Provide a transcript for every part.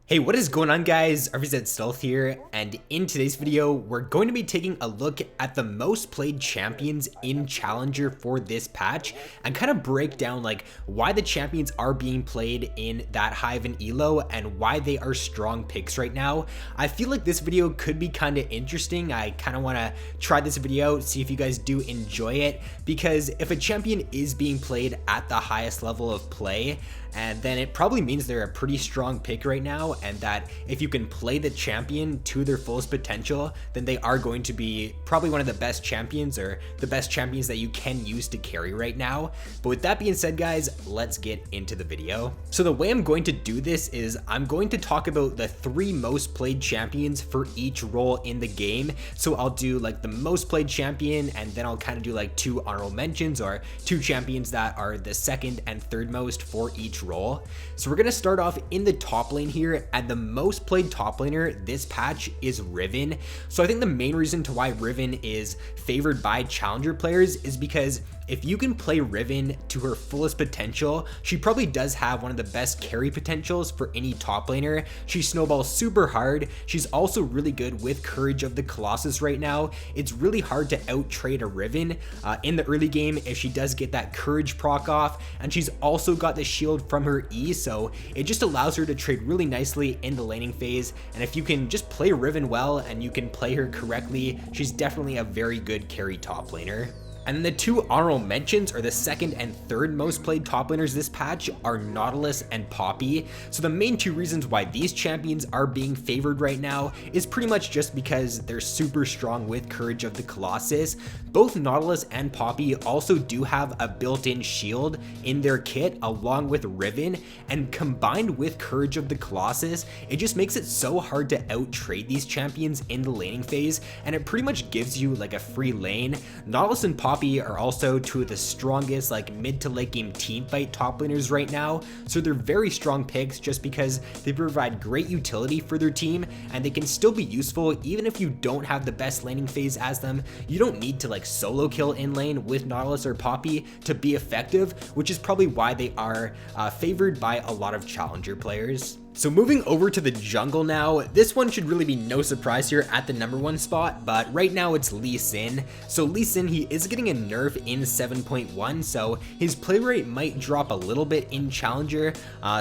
Hey, what is going on guys? RvzStealth here, and in today's video, we're going to be taking a look at the most played champions in Challenger for this patch and kind of break down like why the champions are being played in that high of an elo and why they are strong picks right now. I feel like this video could be kind of interesting. I kind of want to try this video out, see if you guys do enjoy it, because if a champion is being played at the highest level of play, and then it probably means they're a pretty strong pick right now, and that if you can play the champion to their fullest potential, then they are going to be probably one of the best champions, or the best champions that you can use to carry right now. But with that being said guys, let's get into the video. So the way I'm going to do this is I'm going to talk about the 3 most played champions for each role in the game. So I'll do like the most played champion, and then I'll kind of do like 2 honorable mentions, or 2 champions that are the 2nd and 3rd most for each role. So we're going to start off in the top lane here, and the most played top laner this patch is Riven. So I think the main reason to why Riven is favored by challenger players is because if you can play Riven to her fullest potential, she probably does have one of the best carry potentials for any top laner. She snowballs super hard. She's also really good with Courage of the Colossus right now. It's really hard to out trade a Riven in the early game if she does get that Courage proc off, and she's also got the shield from her E, so it just allows her to trade really nicely in the laning phase. And if you can just play Riven well and you can play her correctly, she's definitely a very good carry top laner. And then the 2 honorable mentions, or the 2nd and 3rd most played top laners this patch, are Nautilus and Poppy. So the main 2 reasons why these champions are being favored right now is pretty much just because they're super strong with Courage of the Colossus. Both Nautilus and Poppy also do have a built-in shield in their kit along with Riven, and combined with Courage of the Colossus, it just makes it so hard to out-trade these champions in the laning phase, and it pretty much gives you like a free lane. Nautilus and Poppy are also 2 of the strongest like mid to late game team fight top laners right now, so they're very strong picks just because they provide great utility for their team, and they can still be useful even if you don't have the best laning phase as them. You don't need to like solo kill in lane with Nautilus or Poppy to be effective, which is probably why they are favored by a lot of challenger players. So moving over to the jungle now, this one should really be no surprise here at the #1 spot, but right now it's Lee Sin. So Lee Sin, he is getting a nerf in 7.1, so his play rate might drop a little bit in Challenger.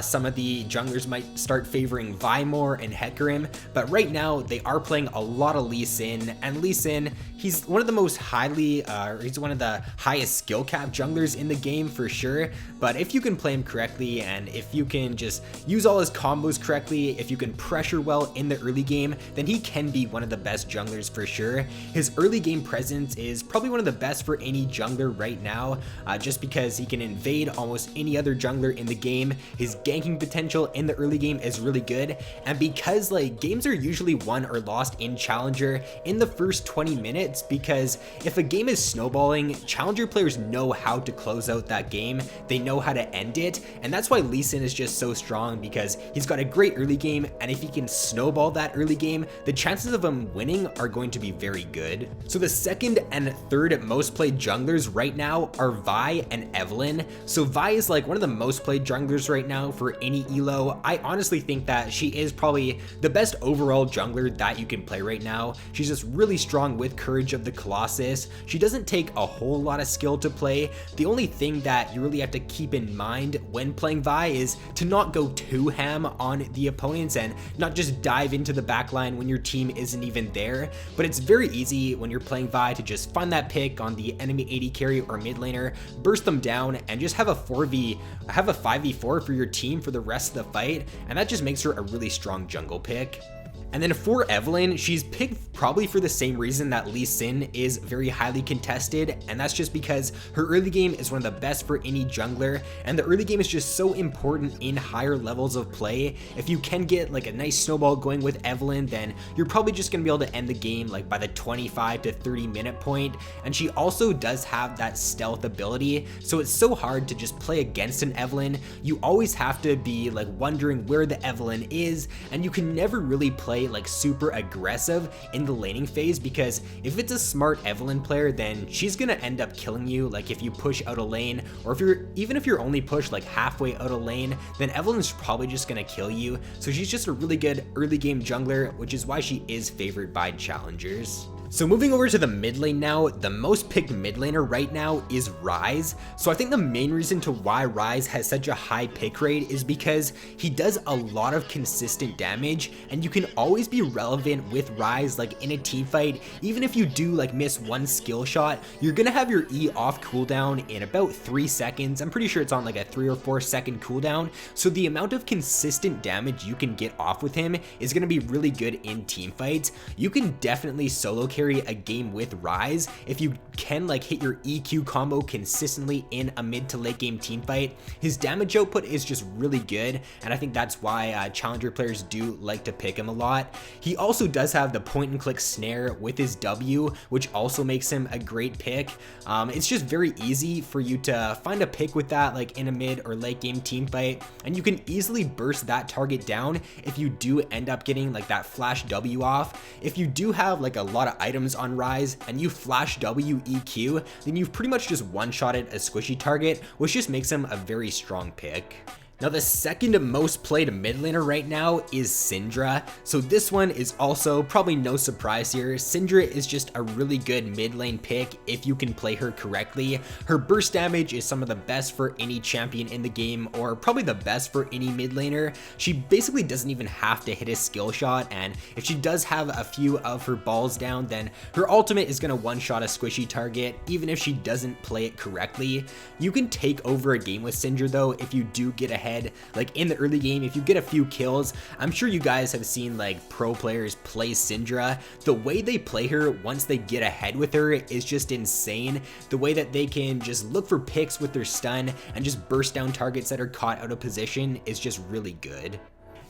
Some of the junglers might start favoring Vi more and Hecarim, but right now they are playing a lot of Lee Sin, and Lee Sin, he's one of the most he's one of the highest skill cap junglers in the game for sure. But if you can play him correctly, and if you can just use all his combos correctly, if you can pressure well in the early game, then he can be one of the best junglers for sure. His early game presence is probably one of the best for any jungler right now, just because he can invade almost any other jungler in the game. His ganking potential in the early game is really good, and because like games are usually won or lost in Challenger in the first 20 minutes, because if a game is snowballing, Challenger players know how to close out that game. They know how to end it, and that's why Lee Sin is just so strong, because he's got a great early game, and if he can snowball that early game, the chances of him winning are going to be very good. So the 2nd and 3rd most played junglers right now are Vi and Evelynn. So Vi is like one of the most played junglers right now for any elo. I honestly think that she is probably the best overall jungler that you can play right now. She's just really strong with Courage of the Colossus. She doesn't take a whole lot of skill to play. The only thing that you really have to keep in mind when playing Vi is to not go too ham on the opponents and not just dive into the backline when your team isn't even there. But it's very easy when you're playing Vi to just find that pick on the enemy AD carry or mid laner, burst them down, and just have a 5v4 for your team for the rest of the fight, and that just makes her a really strong jungle pick. And then for Evelynn, she's picked probably for the same reason that Lee Sin is very highly contested, and that's just because her early game is one of the best for any jungler, and the early game is just so important in higher levels of play. If you can get like a nice snowball going with Evelynn, then you're probably just going to be able to end the game like by the 25 to 30 minute point. And she also does have that stealth ability, so it's so hard to just play against an Evelynn. You always have to be like wondering where the Evelynn is, and you can never really play play like super aggressive in the laning phase, because if it's a smart Evelynn player, then she's gonna end up killing you. Like if you push out a lane, or if you're only pushed like halfway out a lane, then Evelynn's probably just gonna kill you. So she's just a really good early game jungler, which is why she is favored by challengers. So moving over to the mid lane now, the most picked mid laner right now is Rhys. So I think the main reason to why Rhys has such a high pick rate is because he does a lot of consistent damage, and you can always be relevant with Rhys like in a team fight. Even if you do like miss one skill shot, you're gonna have your E off cooldown in about 3 seconds. I'm pretty sure it's on like a 3 or 4 second cooldown. So the amount of consistent damage you can get off with him is gonna be really good in team fights. You can definitely solo carry a game with Rhys if you can like hit your EQ combo consistently in a mid to late game team fight. His damage output is just really good, and I think that's why challenger players do like to pick him a lot. He also does have the point and click snare with his W, which also makes him a great pick. It's just very easy for you to find a pick with that like in a mid or late game team fight, and you can easily burst that target down if you do end up getting like that flash W off. If you do have like a lot of items on Rhys and you flash W EQ, then you've pretty much just one-shotted a squishy target, which just makes him a very strong pick. Now the second most played mid laner right now is Syndra. So this one is also probably no surprise here. Syndra is just a really good mid lane pick if you can play her correctly. Her burst damage is some of the best for any champion in the game, or probably the best for any mid laner. She basically doesn't even have to hit a skill shot, and if she does have a few of her balls down, then her ultimate is gonna one-shot a squishy target even if she doesn't play it correctly. You can take over a game with Syndra though if you do get ahead. Like in the early game, if you get a few kills, I'm sure you guys have seen like pro players play Syndra. The way they play her once they get ahead with her is just insane. The way that they can just look for picks with their stun and just burst down targets that are caught out of position is just really good.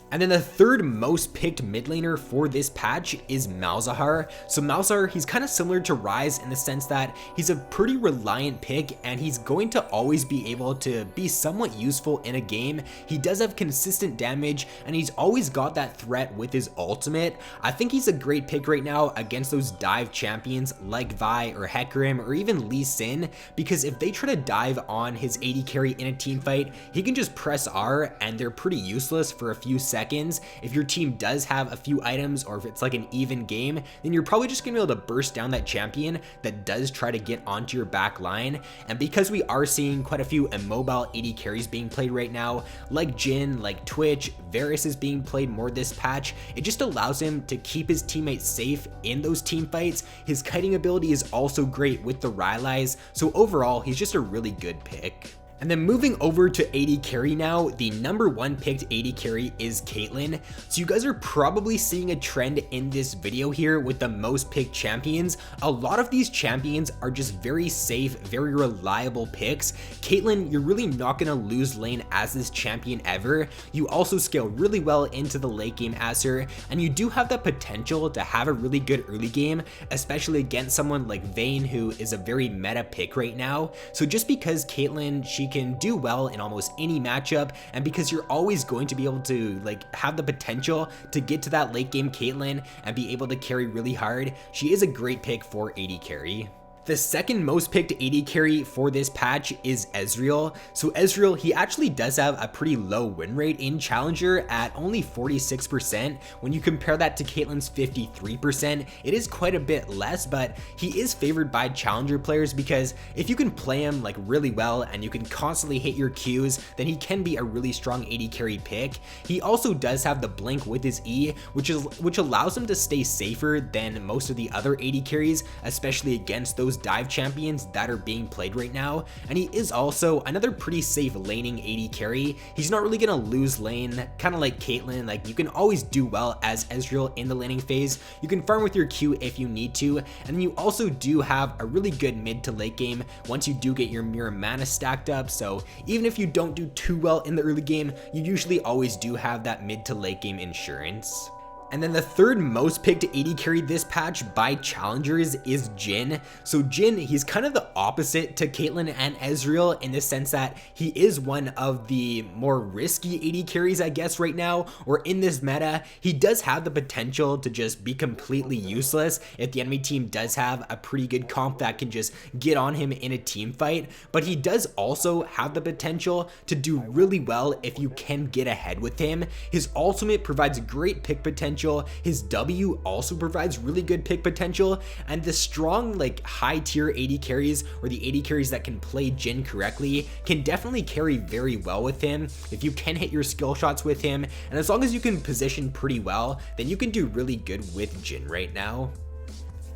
And then the third most picked mid laner for this patch is Malzahar. So Malzahar, he's kind of similar to Rhys in the sense that he's a pretty reliant pick, and he's going to always be able to be somewhat useful in a game. He does have consistent damage, and he's always got that threat with his ultimate. I think he's a great pick right now against those dive champions like Vi or Hecarim or even Lee Sin, because if they try to dive on his AD carry in a team fight, he can just press R and they're pretty useless for a few seconds. If your team does have a few items, or if it's like an even game, then you're probably just gonna be able to burst down that champion that does try to get onto your back line. And because we are seeing quite a few immobile AD carries being played right now, like Jhin, like Twitch, Varus is being played more this patch, it just allows him to keep his teammates safe in those team fights. His kiting ability is also great with the Rylai's, so overall he's just a really good pick. And then moving over to AD carry now, the number one picked AD carry is Caitlyn. So you guys are probably seeing a trend in this video here with the most picked champions. A lot of these champions are just very safe, very reliable picks. Caitlyn, you're really not gonna lose lane as this champion ever. You also scale really well into the late game as her, and you do have the potential to have a really good early game, especially against someone like Vayne, who is a very meta pick right now. So just because Caitlyn, she can do well in almost any matchup, and because you're always going to be able to like have the potential to get to that late game Caitlyn and be able to carry really hard, she is a great pick for AD carry. The second most picked AD carry for this patch is Ezreal. So Ezreal, he actually does have a pretty low win rate in Challenger at only 46%. When you compare that to Caitlyn's 53%, it is quite a bit less, but he is favored by Challenger players because if you can play him like really well and you can constantly hit your Qs, then he can be a really strong AD carry pick. He also does have the blink with his E, which allows him to stay safer than most of the other AD carries, especially against those dive champions that are being played right now. And he is also another pretty safe laning AD carry. He's not really gonna lose lane, kind of like Caitlyn. Like, you can always do well as Ezreal in the laning phase. You can farm with your Q if you need to, and then you also do have a really good mid to late game once you do get your mirror mana stacked up. So even if you don't do too well in the early game, you usually always do have that mid to late game insurance. And then the third most picked AD carry this patch by challengers is Jhin. So Jhin, he's kind of the opposite to Caitlyn and Ezreal in the sense that he is one of the more risky AD carries, I guess, right now, or in this meta. He does have the potential to just be completely useless if the enemy team does have a pretty good comp that can just get on him in a team fight, but he does also have the potential to do really well if you can get ahead with him. His ultimate provides great pick potential. His W also provides really good pick potential, and the strong like high tier AD carries, or the AD carries that can play Jhin correctly, can definitely carry very well with him if you can hit your skill shots with him, and as long as you can position pretty well, then you can do really good with Jhin right now.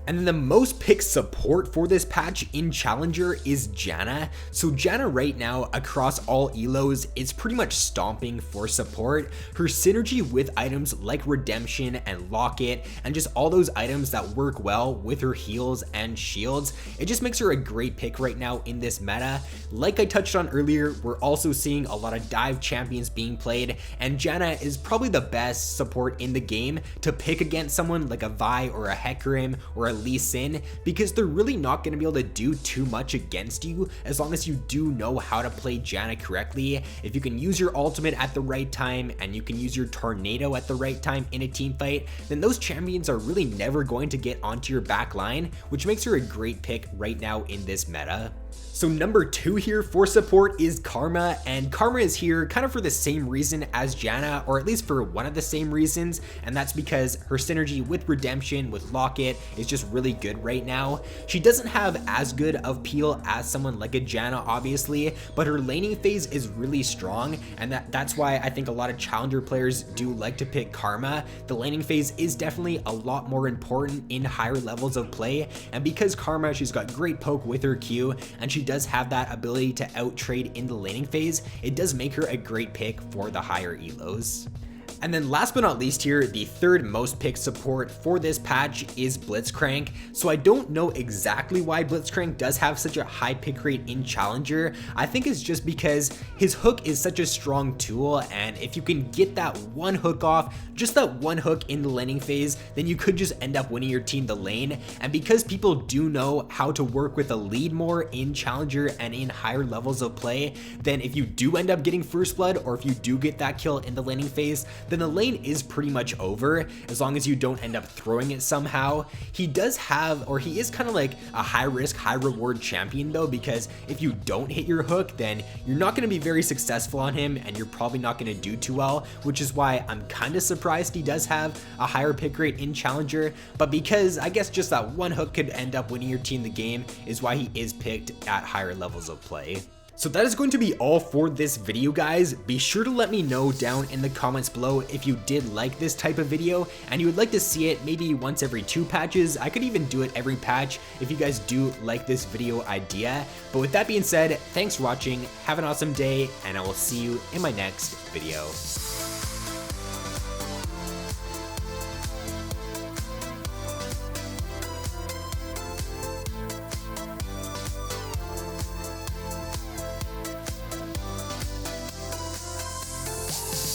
And then the most picked support for this patch in Challenger is Jana. So Jana right now across all elos is pretty much stomping for support. Her synergy with items like Redemption and Locket and just all those items that work well with her heals and shields, it just makes her a great pick right now in this meta. Like I touched on earlier, we're also seeing a lot of dive champions being played, and Jana is probably the best support in the game to pick against someone like a Vi or a Hecarim or a Lee Sin, because they're really not going to be able to do too much against you as long as you do know how to play Jana correctly. If you can use your ultimate at the right time and you can use your tornado at the right time in a team fight, then those champions are really never going to get onto your back line, which makes her a great pick right now in this meta. So number 2 here for support is Karma, and Karma is here kind of for the same reason as Jana, or at least for one of the same reasons, and that's because her synergy with Redemption, with Locket, is just really good right now. She doesn't have as good of peel as someone like a Jana, obviously, but her laning phase is really strong, and that's why I think a lot of challenger players do like to pick Karma. The laning phase is definitely a lot more important in higher levels of play, and because Karma, she's got great poke with her Q, and she does have that ability to out trade in the laning phase, it does make her a great pick for the higher elos. And then last but not least here, the third most picked support for this patch is Blitzcrank. So I don't know exactly why Blitzcrank does have such a high pick rate in Challenger. I think it's just because his hook is such a strong tool, and if you can get that one hook off, just that one hook in the laning phase, then you could just end up winning your team the lane. And because people do know how to work with a lead more in Challenger and in higher levels of play, then if you do end up getting first blood, or if you do get that kill in the laning phase, then the lane is pretty much over as long as you don't end up throwing it somehow. He does have, or he is kind of like a high risk, high reward champion though, because if you don't hit your hook, then you're not going to be very successful on him and you're probably not going to do too well, which is why I'm kind of surprised he does have a higher pick rate in Challenger. But because I guess just that one hook could end up winning your team the game is why he is picked at higher levels of play. So that is going to be all for this video, guys. Be sure to let me know down in the comments below if you did like this type of video and you would like to see it maybe once every 2 patches. I could even do it every patch if you guys do like this video idea. But with that being said, thanks for watching, have an awesome day, and I will see you in my next video.